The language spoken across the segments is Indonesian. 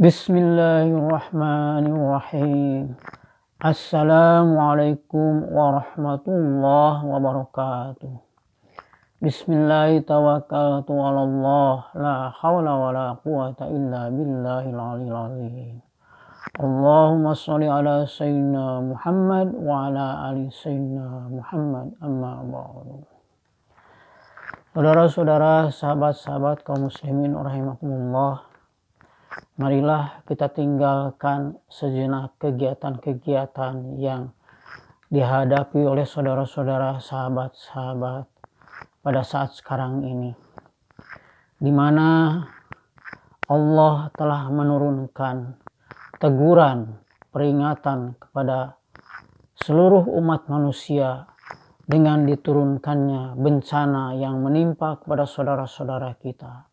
Bismillahirrahmanirrahim. Assalamualaikum warahmatullahi wabarakatuh. Bismillahirrahmanirrahim. La hawla wa la quwata illa billahil aliyil azim. Allahumma sholli ala sayyidina Muhammad wa ala ali sayyidina Muhammad, amma ba'du. Saudara-saudara, sahabat-sahabat kaum muslimin rahimakumullah, marilah kita tinggalkan sejenak kegiatan-kegiatan yang dihadapi oleh saudara-saudara, sahabat-sahabat pada saat sekarang ini, di mana Allah telah menurunkan teguran, peringatan kepada seluruh umat manusia dengan diturunkannya bencana yang menimpa kepada saudara-saudara kita.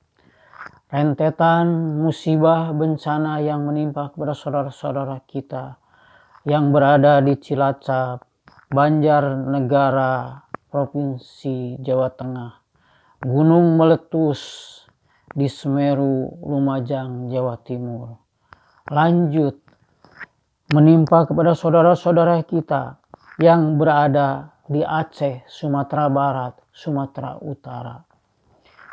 Rentetan musibah bencana yang menimpa kepada saudara-saudara kita yang berada di Cilacap, Banjarnegara, Provinsi Jawa Tengah, Gunung Meletus di Semeru, Lumajang, Jawa Timur. Lanjut menimpa kepada saudara-saudara kita yang berada di Aceh, Sumatera Barat, Sumatera Utara.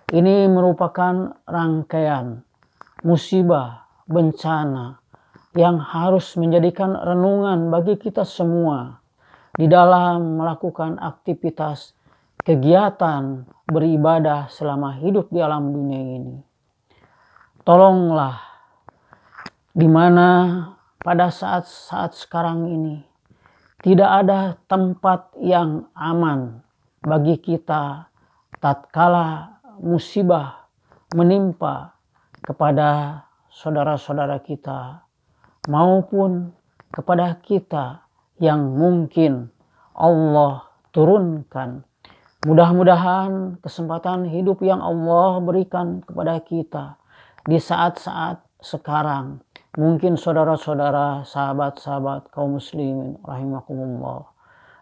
Ini merupakan rangkaian musibah bencana yang harus menjadikan renungan bagi kita semua di dalam melakukan aktivitas kegiatan beribadah selama hidup di alam dunia ini. Tolonglah, di mana pada saat-saat sekarang ini tidak ada tempat yang aman bagi kita tatkala musibah menimpa kepada saudara-saudara kita maupun kepada kita yang mungkin Allah turunkan. Mudah-mudahan kesempatan hidup yang Allah berikan kepada kita di saat-saat sekarang, mungkin saudara-saudara, sahabat-sahabat kaum muslimin rahimakumullah,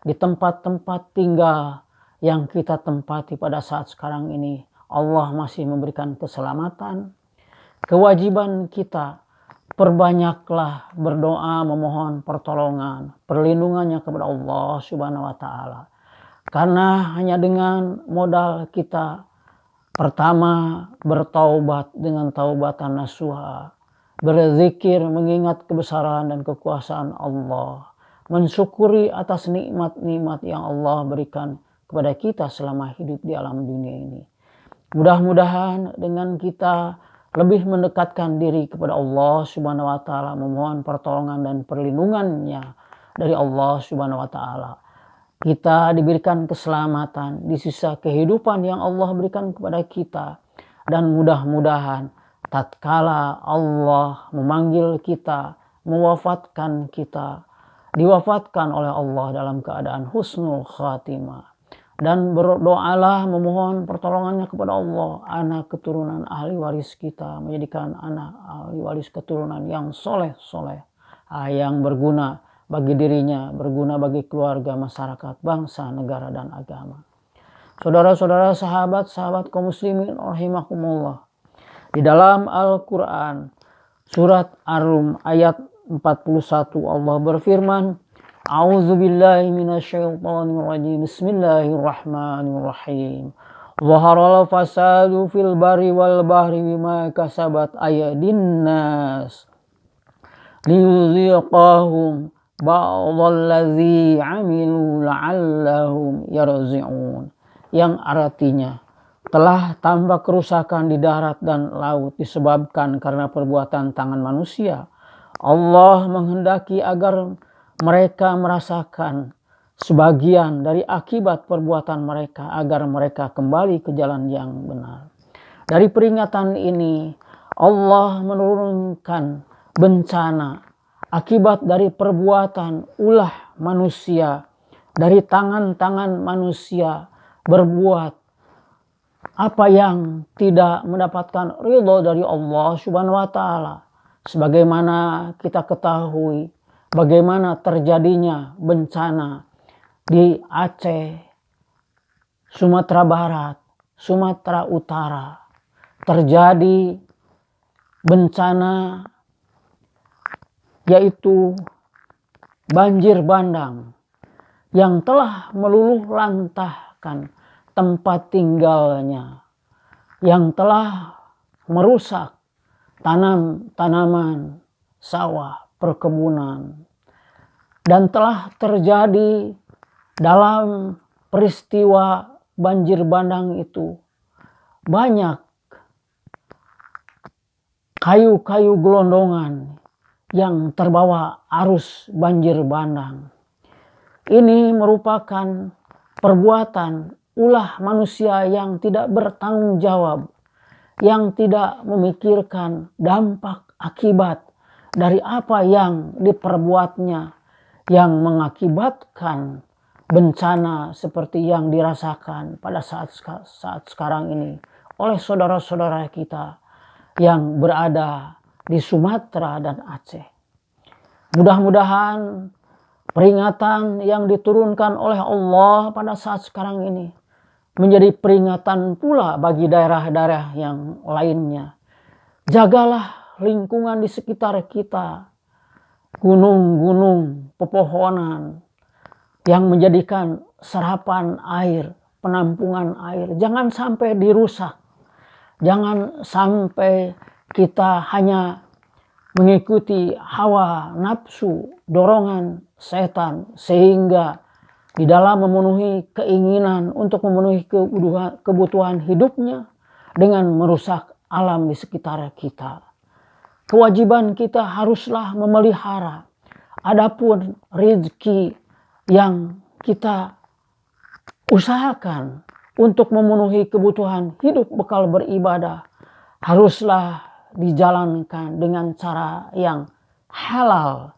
di tempat-tempat tinggal yang kita tempati pada saat sekarang ini, Allah masih memberikan keselamatan. Kewajiban kita, perbanyaklah berdoa memohon pertolongan, perlindungannya kepada Allah Subhanahu wa Ta'ala. Karena hanya dengan modal kita pertama bertaubat dengan taubatan nasuha, berzikir mengingat kebesaran dan kekuasaan Allah, mensyukuri atas nikmat-nikmat yang Allah berikan kepada kita selama hidup di alam dunia ini. Mudah-mudahan dengan kita lebih mendekatkan diri kepada Allah Subhanahu wa Ta'ala, memohon pertolongan dan perlindungannya dari Allah Subhanahu wa Ta'ala, kita diberikan keselamatan di sisa kehidupan yang Allah berikan kepada kita. Dan mudah-mudahan tatkala Allah memanggil kita, mewafatkan kita, diwafatkan oleh Allah dalam keadaan husnul khatimah. Dan berdoalah memohon pertolongannya kepada Allah, anak keturunan ahli waris kita, menjadikan anak ahli waris keturunan yang soleh-soleh, yang berguna bagi dirinya, berguna bagi keluarga, masyarakat, bangsa, negara, dan agama. Saudara-saudara, sahabat-sahabat kaum muslimin rahimakumullah, di dalam Al-Quran surat Ar-Rum ayat 41 Allah berfirman, A'udzubillahi minasyaitonirrajim. Bismillahirrahmanirrahim. Zaharal fasadu fil barri wal bahri bima kasabat aydin nas liyuziqahum ba'dallazi 'amilu la'allahum yarji'un. Yang artinya, telah tampak kerusakan di darat dan laut disebabkan karena perbuatan tangan manusia. Allah menghendaki agar mereka merasakan sebagian dari akibat perbuatan mereka agar mereka kembali ke jalan yang benar. Dari peringatan ini, Allah menurunkan bencana akibat dari perbuatan ulah manusia, dari tangan-tangan manusia berbuat apa yang tidak mendapatkan ridho dari Allah Subhanahu wa Ta'ala. Sebagaimana kita ketahui bagaimana terjadinya bencana di Aceh, Sumatera Barat, Sumatera Utara. Terjadi bencana yaitu banjir bandang yang telah meluluh lantahkan tempat tinggalnya, yang telah merusak tanaman, sawah, perkebunan, dan telah terjadi dalam peristiwa banjir bandang itu banyak kayu-kayu gelondongan yang terbawa arus banjir bandang. Ini merupakan perbuatan ulah manusia yang tidak bertanggung jawab, yang tidak memikirkan dampak akibat dari apa yang diperbuatnya, yang mengakibatkan bencana seperti yang dirasakan pada saat sekarang ini oleh saudara-saudara kita yang berada di Sumatera dan Aceh. Mudah-mudahan peringatan yang diturunkan oleh Allah pada saat sekarang ini menjadi peringatan pula bagi daerah-daerah yang lainnya. Jagalah lingkungan di sekitar kita, gunung-gunung, pepohonan yang menjadikan serapan air, penampungan air. Jangan sampai dirusak. Jangan sampai kita hanya mengikuti hawa nafsu, dorongan setan, sehingga di dalam memenuhi keinginan untuk memenuhi kebutuhan hidupnya dengan merusak alam di sekitar kita. Kewajiban kita haruslah memelihara. Adapun rezeki yang kita usahakan untuk memenuhi kebutuhan hidup bekal beribadah haruslah dijalankan dengan cara yang halal,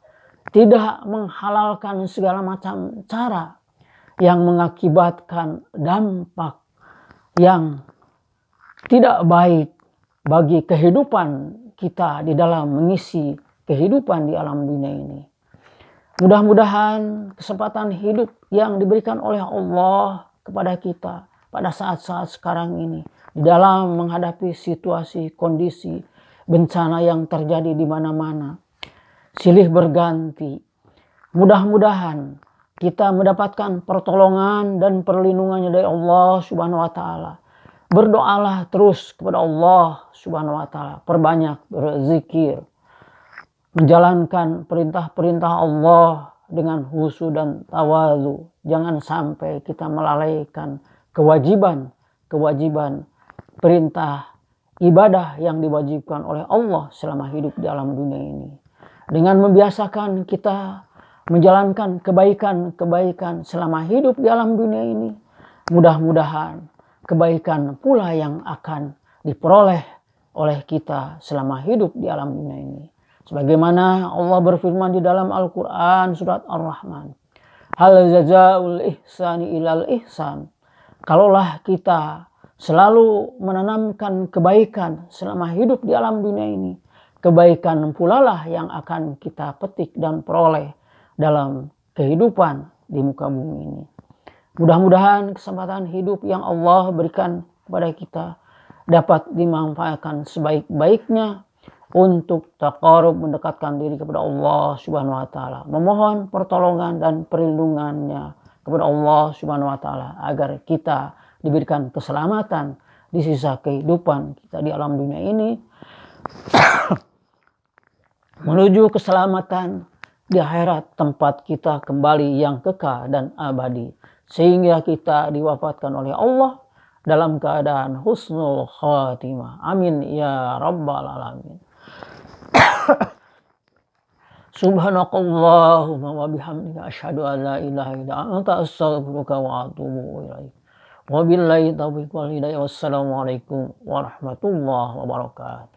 tidak menghalalkan segala macam cara yang mengakibatkan dampak yang tidak baik bagi kehidupan kita di dalam mengisi kehidupan di alam dunia ini. Mudah-mudahan kesempatan hidup yang diberikan oleh Allah kepada kita pada saat-saat sekarang ini di dalam menghadapi situasi kondisi bencana yang terjadi di mana-mana silih berganti. Mudah-mudahan kita mendapatkan pertolongan dan perlindungannya dari Allah Subhanahu wa taala. Berdoalah terus kepada Allah Subhanahu wa taala, perbanyak berzikir, menjalankan perintah-perintah Allah dengan khusyuk dan tawadhu. Jangan sampai kita melalaikan kewajiban perintah ibadah yang diwajibkan oleh Allah selama hidup di alam dunia ini. Dengan membiasakan kita menjalankan kebaikan selama hidup di alam dunia ini, mudah-mudahan kebaikan pula yang akan diperoleh oleh kita selama hidup di alam dunia ini. Sebagaimana Allah berfirman di dalam Al-Quran surat Ar-Rahman, hal jazaa'ul ihsani ilal ihsan. Kalaulah kita selalu menanamkan kebaikan selama hidup di alam dunia ini, kebaikan pula lah yang akan kita petik dan peroleh dalam kehidupan di muka bumi ini. Mudah-mudahan kesempatan hidup yang Allah berikan kepada kita dapat dimanfaatkan sebaik-baiknya untuk taqarrub, mendekatkan diri kepada Allah Subhanahu wa taala, memohon pertolongan dan perlindungannya kepada Allah Subhanahu wa taala agar kita diberikan keselamatan di sisa kehidupan kita di alam dunia ini menuju keselamatan di akhirat, tempat kita kembali yang kekal dan abadi, sehingga kita diwafatkan oleh Allah dalam keadaan husnul khatimah. Amin ya rabbal alamin. Subhanakallahumma wa bihamdika asyhadu an la ilaha illa anta astaghfiruka wa atubu ilaik. Wabillahi taufiq wal hidayah. Wassalamualaikum warahmatullahi wabarakatuh.